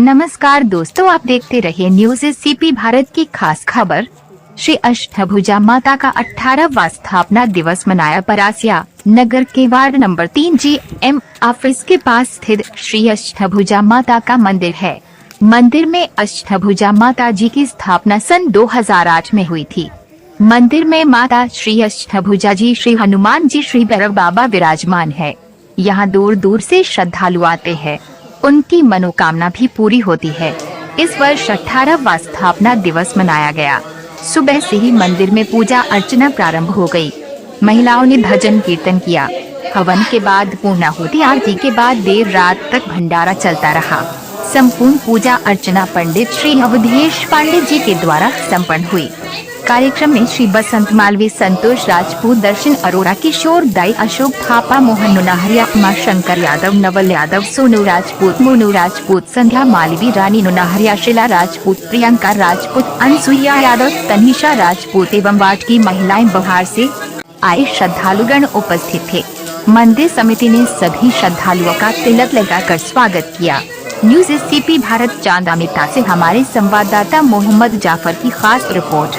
नमस्कार दोस्तों, आप देखते रहिए न्यूज़ सीपी भारत की खास खबर। श्री अष्टभुजा माता का 18वां स्थापना दिवस मनाया। परासिया नगर के वार्ड नंबर 3 GM ऑफिस के पास स्थित श्री अष्टभुजा माता का मंदिर है। मंदिर में अष्टभुजा माता जी की स्थापना सन 2008 में हुई थी। मंदिर में माता श्री अष्टभुजा जी, श्री हनुमान जी, श्री भैरव बाबा विराजमान है। यहाँ दूर दूर से श्रद्धालु आते हैं, उनकी मनोकामना भी पूरी होती है। इस वर्ष 18वां स्थापना दिवस मनाया गया। सुबह से ही मंदिर में पूजा अर्चना प्रारंभ हो गई। महिलाओं ने भजन कीर्तन किया। हवन के बाद पूर्णाहुति आरती के बाद देर रात तक भंडारा चलता रहा। संपूर्ण पूजा अर्चना पंडित श्री अवधेश पांडे जी के द्वारा संपन्न हुई। कार्यक्रम में श्री बसंत मालवी, संतोष राजपूत, दर्शन अरोड़ा, किशोर दाई, अशोक थापा, मोहन नोनाहरिया, उमाशंकर यादव, नवल यादव, सोनू राजपूत, मोनू राजपूत, संध्या मालवी, रानी नोनाहरिया, शीला राजपूत, प्रियंका राजपूत, अनसुईया यादव, तनिषा राजपूत एवं वार्ड की महिलाएं बाहर से आए श्रद्धालुगण उपस्थित थे। मंदिर समिति ने सभी श्रद्धालुओं का तिलक लगाकर स्वागत किया। न्यूज़ सीपी भारत चांदा मिट्टा से हमारे संवाददाता मोहम्मद जाफर की खास रिपोर्ट।